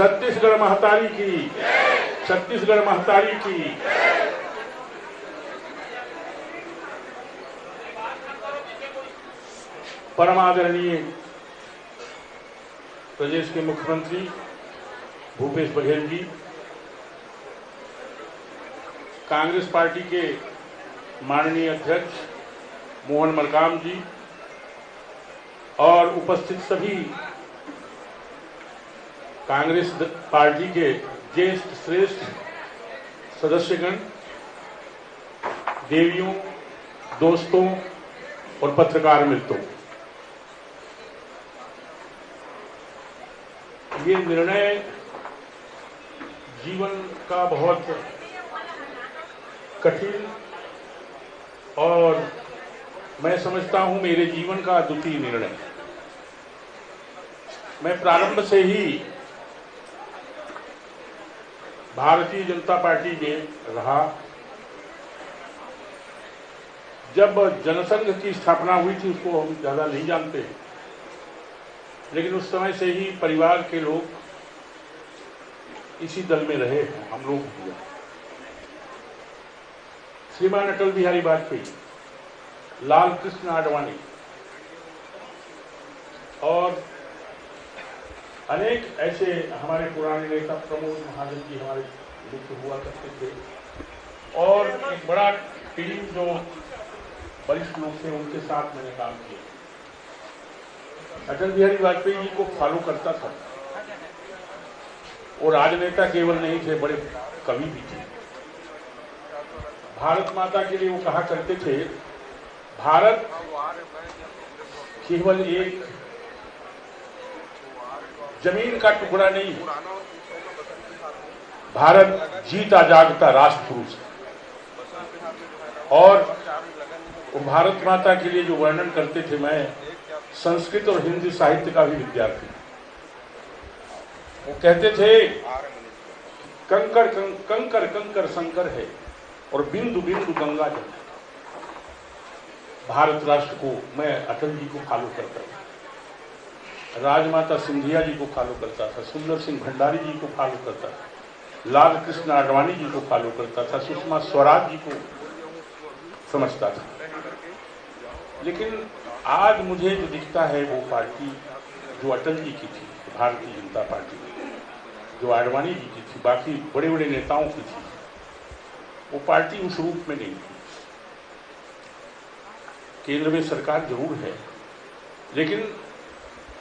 छत्तीसगढ़ महतारी की, छत्तीसगढ़ महतारी की। परम आदरणीय प्रदेश के मुख्यमंत्री भूपेश बघेल जी, कांग्रेस पार्टी के माननीय अध्यक्ष मोहन मरकाम जी और उपस्थित सभी कांग्रेस पार्टी के ज्येष्ठ श्रेष्ठ सदस्यगण, देवियों, दोस्तों और पत्रकार मित्रों, ये निर्णय जीवन का बहुत कठिन और मैं समझता हूं मेरे जीवन का अद्वितीय निर्णय। मैं प्रारंभ से ही भारतीय जनता पार्टी में रहा। जब जनसंघ की स्थापना हुई थी उसको हम ज्यादा नहीं जानते हैं, लेकिन उस समय से ही परिवार के लोग इसी दल में रहे हैं। हम लोग श्रीमान अटल बिहारी वाजपेयी, लाल कृष्ण आडवाणी और अनेक ऐसे हमारे पुराने नेता, प्रमोद महाजन जी हमारे मित्र हुआ करते थे, और एक बड़ा टीम जो वरिष्ठ लोग थे उनके साथ मैंने काम किया। अटल बिहारी वाजपेयी जी को फॉलो करता था। वो राजनेता केवल नहीं थे, बड़े कवि भी थे। भारत माता के लिए वो कहा करते थे, भारत केवल एक जमीन का टुकड़ा नहीं है, भारत जीता जागता राष्ट्र पुरुष है। और वो भारत माता के लिए जो वर्णन करते थे, मैं संस्कृत और हिंदी साहित्य का भी विद्यार्थी। वो कहते थे, कंकर कंकर कंकर शंकर है और बिंदु बिंदु गंगा जल। भारत राष्ट्र को मैं अटल जी को फॉलो करता था, राजमाता सिंधिया जी को फॉलो करता था, सुंदर सिंह भंडारी जी को फॉलो करता था, लाल कृष्ण आडवाणी जी को फॉलो करता था, सुषमा स्वराज जी को समझता था। लेकिन आज मुझे जो दिखता है वो पार्टी जो अटल जी की थी, भारतीय जनता पार्टी, जो आडवाणी जी की थी, बाकी बड़े बड़े नेताओं की थी, वो पार्टी उस रूप में नहीं थी। केंद्र में सरकार जरूर है, लेकिन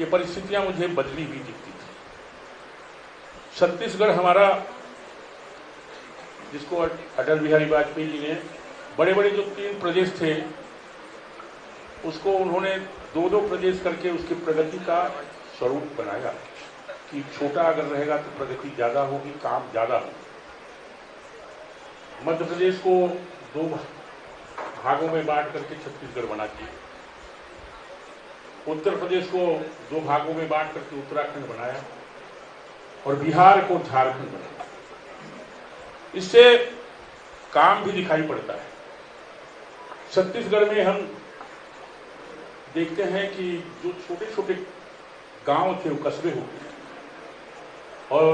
ये परिस्थितियां मुझे बदली हुई दिखती थी। छत्तीसगढ़ हमारा, जिसको अटल बिहारी वाजपेयी जी ने बड़े बड़े जो 3 प्रदेश थे, उसको उन्होंने 2-2 प्रदेश करके उसकी प्रगति का स्वरूप बनाया कि छोटा अगर रहेगा तो प्रगति ज्यादा होगी, काम ज्यादा होगा। मध्य प्रदेश को 2 भागों में बांट करके छत्तीसगढ़ बना दिया, उत्तर प्रदेश को 2 भागों में बांट करके उत्तराखंड बनाया और बिहार को झारखंड बनाया। इससे काम भी दिखाई पड़ता है। छत्तीसगढ़ में हम देखते हैं कि जो छोटे छोटे गांव थे वो कस्बे हो गए, और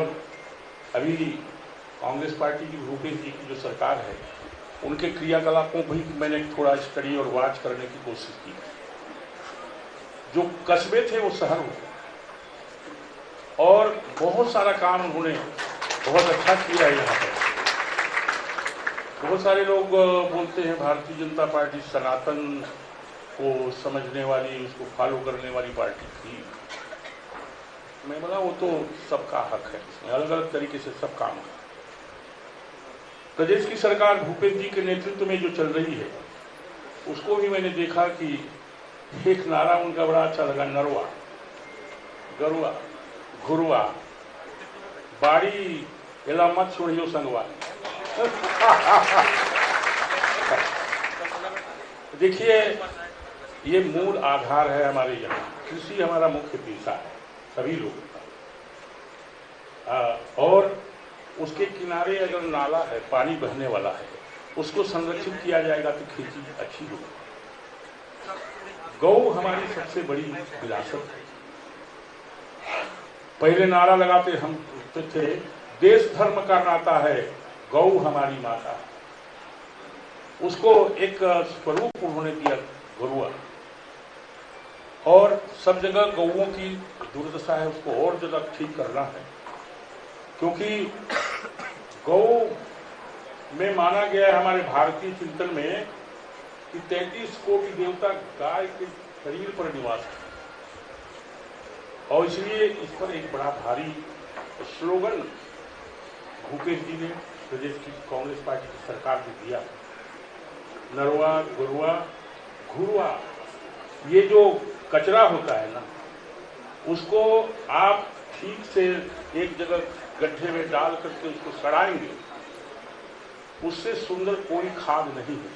अभी कांग्रेस पार्टी की भूपेश जी की जो सरकार है, उनके क्रियाकलापों को भी मैंने थोड़ा स्टडी और वॉच करने की कोशिश की। जो कस्बे थे वो शहर हो गए, और बहुत सारा काम उन्होंने बहुत अच्छा किया है। यहाँ पर बहुत सारे लोग बोलते हैं भारतीय जनता पार्टी सनातन को समझने वाली, उसको फॉलो करने वाली पार्टी थी। मैं बोला वो तो सबका हक है, इसमें अलग अलग तरीके से सब काम है। प्रदेश की सरकार भूपेश जी के नेतृत्व में जो चल रही है, उसको भी मैंने देखा कि एक नारा उनका बड़ा अच्छा लगा, नरवा गरुआ घुरुआ बाड़ी एला मत छोड़ियो संगवा। देखिए, ये मूल आधार है हमारे यहाँ। कृषि हमारा मुख्य पेशा है सभी लोगों का, और उसके किनारे अगर नाला है, पानी बहने वाला है, उसको संरक्षित किया जाएगा तो खेती अच्छी होगी। गौ हमारी सबसे बड़ी विरासत है। पहले नारा लगाते हम थे, देश धर्म का नाता है, गौ हमारी माता। उसको एक स्वरूप उन्होंने दिया गरुआ, और सब जगह गौओं की दुर्दशा है, उसको और ज्यादा ठीक करना है, क्योंकि गौ में माना गया है हमारे भारतीय चिंतन में कि 33 कोटि देवता गाय के शरीर पर निवास है, और इसलिए इस पर एक बड़ा भारी स्लोगन भूपेश जी ने, प्रदेश की कांग्रेस पार्टी की सरकार ने दिया, नरवा गुरुआ घुरुआ। ये जो कचरा होता है ना, उसको आप ठीक से एक जगह गड्ढे में डाल करके उसको सड़ाएंगे, उससे सुंदर कोई खाद नहीं है।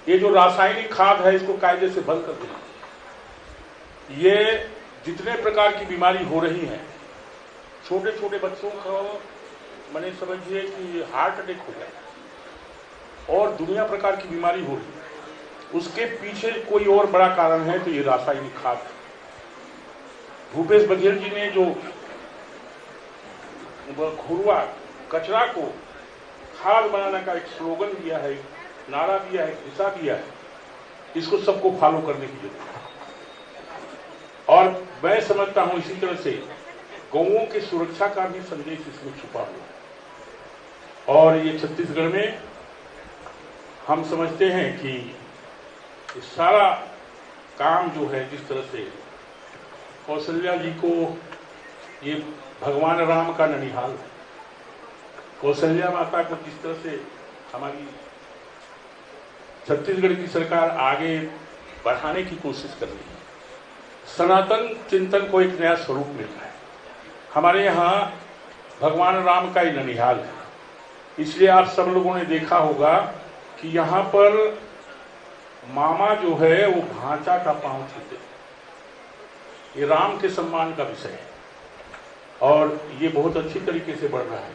ये जो रासायनिक खाद है, इसको कायदे से बंद कर देना। ये जितने प्रकार की बीमारी हो रही है, छोटे छोटे बच्चों को मैंने समझिए कि हार्ट अटैक हो गया और दुनिया प्रकार की बीमारी हो रही है, उसके पीछे कोई और बड़ा कारण है तो ये रासायनिक खाद है। भूपेश बघेल जी ने जो घुरुआ कचरा को खाद बनाने का एक स्लोगन दिया है, नारा दिया है, दिशा दिया है, इसको सबको फॉलो करने की जरूरत है। और मैं समझता हूं इसी तरह से गौओं की सुरक्षा का भी संदेश इसमें छुपा हुआ है। और ये छत्तीसगढ़ में हम समझते हैं कि सारा काम जो है, जिस तरह से कौशल्या जी को, ये भगवान राम का ननिहाल है, कौशल्या माता को जिस तरह से हमारी छत्तीसगढ़ की सरकार आगे बढ़ाने की कोशिश कर रही है, सनातन चिंतन को एक नया स्वरूप मिल रहा है। हमारे यहाँ भगवान राम का ही ननिहाल है, इसलिए आप सब लोगों ने देखा होगा कि यहाँ पर मामा जो है वो भांचा का पांव छूते, ये राम के सम्मान का विषय है और ये बहुत अच्छी तरीके से बढ़ रहा है।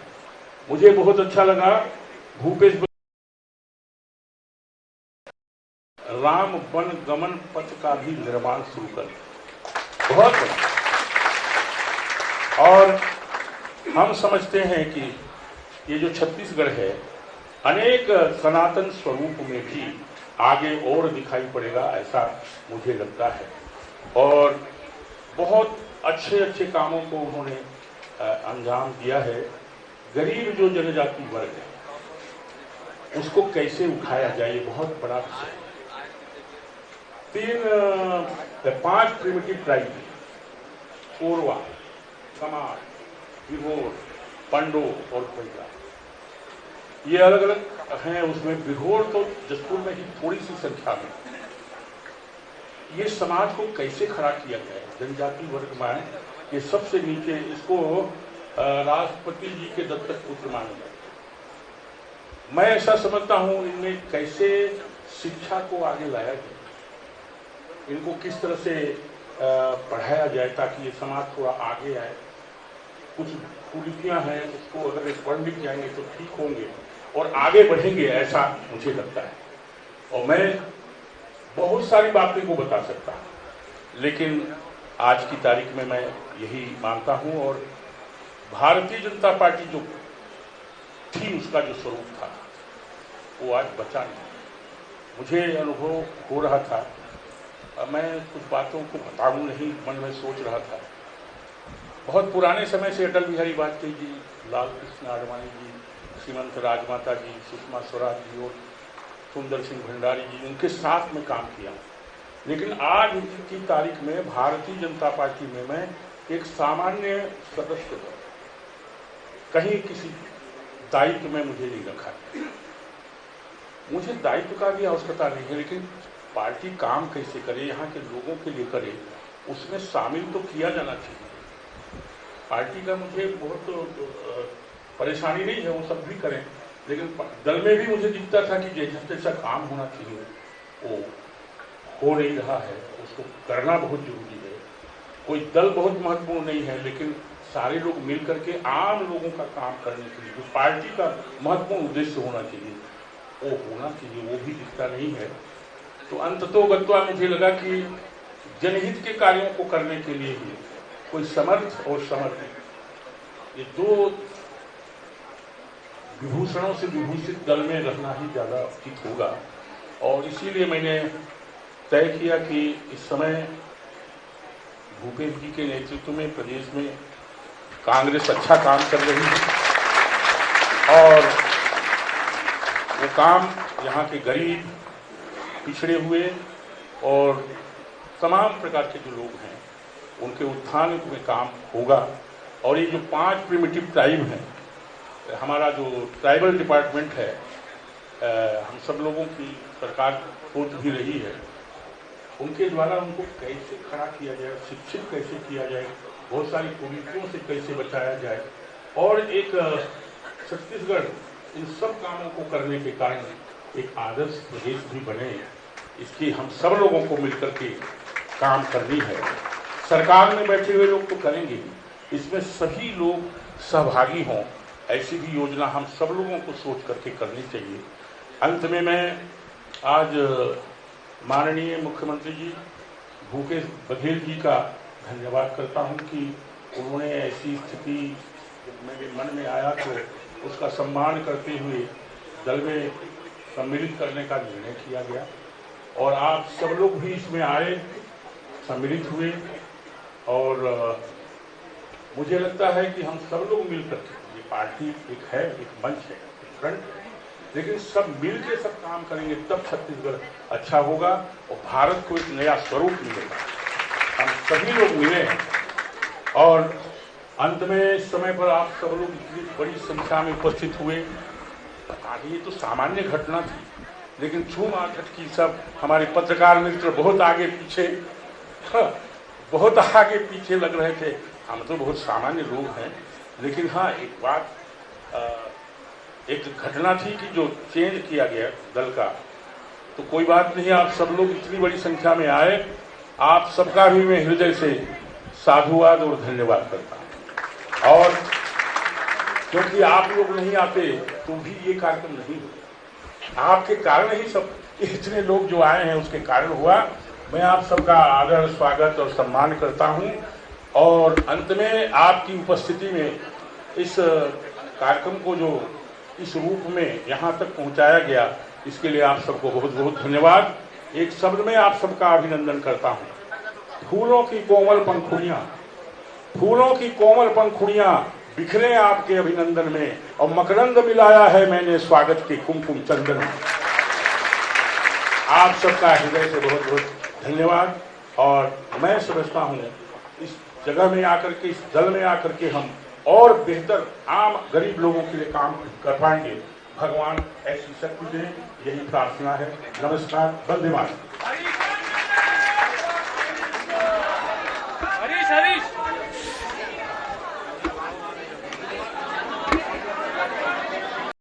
मुझे बहुत अच्छा लगा भूपेश राम वन गमन पथ का भी निर्माण शुरू कर, बहुत बड़ा। और हम समझते हैं कि ये जो छत्तीसगढ़ है, अनेक सनातन स्वरूप में भी आगे और दिखाई पड़ेगा, ऐसा मुझे लगता है। और बहुत अच्छे अच्छे कामों को उन्होंने अंजाम दिया है। गरीब जो जनजाति वर्ग है, उसको कैसे उठाया जाए, ये बहुत बड़ा विषय है। 5 प्रिमिटिव ट्राइब, कोरवा, कमार, बिघोर, पंडो और कोइला, ये अलग अलग हैं। उसमें बिघोर तो जसपुर में ही थोड़ी सी संख्या में। ये समाज को कैसे खड़ा किया जाए, जनजाति वर्ग में ये सबसे नीचे, इसको राष्ट्रपति जी के दत्तक पुत्र माना जाए। मैं ऐसा समझता हूं, इनमें कैसे शिक्षा को आगे लाया जाए, इनको किस तरह से पढ़ाया जाए ताकि ये समाज थोड़ा आगे आए। कुछ कुरीतियां हैं, उसको अगर पढ़ लिख जाएंगे तो ठीक होंगे और आगे बढ़ेंगे, ऐसा मुझे लगता है। और मैं बहुत सारी बातें को बता सकता हूं, लेकिन आज की तारीख में मैं यही मानता हूं। और भारतीय जनता पार्टी जो थी, उसका जो स्वरूप था, वो आज बचा नहीं। मुझे अनुभव हो रहा था, मैं कुछ बातों को बताऊं नहीं, मन में सोच रहा था। बहुत पुराने समय से अटल बिहारी वाजपेयी जी, लाल कृष्ण आडवाणी जी, श्रीमंत राजमाता जी, सुषमा स्वराज जी और सुंदर सिंह भंडारी जी, उनके साथ में काम किया। लेकिन आज की तारीख में भारतीय जनता पार्टी में मैं एक सामान्य सदस्य हूं, कहीं किसी दायित्व में मुझे नहीं रखा। मुझे दायित्व का भी आवश्यकता नहीं है, लेकिन पार्टी काम कैसे करे, यहाँ के लोगों के लिए करे, उसमें शामिल तो किया जाना चाहिए। पार्टी का मुझे बहुत परेशानी नहीं है, वो सब भी करें, लेकिन दल में भी मुझे दिखता था कि जैसा जैसा काम होना चाहिए वो हो नहीं रहा है, उसको करना बहुत जरूरी है। कोई दल बहुत महत्वपूर्ण नहीं है, लेकिन सारे लोग मिल करके आम लोगों का काम करने के लिए जो पार्टी का महत्वपूर्ण उद्देश्य होना चाहिए, वो होना चाहिए, वो भी दिखता नहीं है। तो अंततोगत्वा मुझे लगा कि जनहित के कार्यों को करने के लिए ही कोई समर्थ और समर्पित ये दो विभूषणों से विभूषित दल में रहना ही ज़्यादा उचित होगा। और इसीलिए मैंने तय किया कि इस समय भूपेश जी के नेतृत्व में प्रदेश में कांग्रेस अच्छा काम कर रही है और वो काम यहाँ के गरीब, पिछड़े हुए और तमाम प्रकार के जो लोग हैं उनके उत्थान में काम होगा। और ये जो 5 प्रिमिटिव ट्राइब हैं, हमारा जो ट्राइबल डिपार्टमेंट है, हम सब लोगों की सरकार सोच भी रही है, उनके द्वारा उनको कैसे खड़ा किया जाए, शिक्षित कैसे किया जाए, बहुत सारी कुरीतियों से कैसे बचाया जाए और एक छत्तीसगढ़ इन सब कामों को करने के कारण एक आदर्श प्रदेश भी बने, इसकी हम सब लोगों को मिलकर के काम करनी है। सरकार में बैठे हुए लोग तो करेंगे, इसमें सभी लोग सहभागी हों, ऐसी भी योजना हम सब लोगों को सोच करके करनी चाहिए। अंत में मैं आज माननीय मुख्यमंत्री जी भूपेश बघेल जी का धन्यवाद करता हूं कि उन्होंने ऐसी स्थिति मेरे मन में आया तो उसका सम्मान करते हुए दल में सम्मिलित करने का निर्णय किया गया और आप सब लोग भी इसमें आए, सम्मिलित हुए। और मुझे लगता है कि हम सब लोग मिलकर, ये पार्टी एक है, एक मंच है, एक फ्रंट है, लेकिन सब मिल के सब काम करेंगे तब छत्तीसगढ़ अच्छा होगा और भारत को एक नया स्वरूप मिलेगा। हम सभी लोग मिले और अंत में इस समय पर आप सब लोग इतनी बड़ी संख्या में उपस्थित हुए। आगे ये तो सामान्य घटना थी, लेकिन छूम आठट की सब हमारे पत्रकार मित्र बहुत आगे पीछे बहुत आगे पीछे लग रहे थे। हम तो बहुत सामान्य लोग हैं, लेकिन हाँ एक बात, एक घटना थी कि जो चेंज किया गया दल का, तो कोई बात नहीं, आप सब लोग इतनी बड़ी संख्या में आए, आप सबका भी मैं हृदय से साधुवाद और धन्यवाद करता हूँ। और क्योंकि आप लोग नहीं आते तो भी ये कार्यक्रम नहीं हुआ, आपके कारण ही सब इतने लोग जो आए हैं उसके कारण हुआ। मैं आप सबका आदर, स्वागत और सम्मान करता हूँ और अंत में आपकी उपस्थिति में इस कार्यक्रम को जो इस रूप में यहाँ तक पहुँचाया गया, इसके लिए आप सबको बहुत बहुत धन्यवाद। एक शब्द में आप सबका अभिनंदन करता हूँ। फूलों की कोमल पंखुड़ियाँ, फूलों की कोमल पंखुड़ियाँ बिखरे आपके अभिनंदन में और मकरंद मिलाया है मैंने स्वागत के कुमकुम चंदन में। आप सबका हृदय से बहुत बहुत धन्यवाद। और मैं समझता हूँ इस जगह में आकर के, इस दल में आकर के हम और बेहतर आम गरीब लोगों के लिए काम कर पाएंगे। भगवान ऐसी शक्ति दें, यही प्रार्थना है। नमस्कार, वंदे मातरम।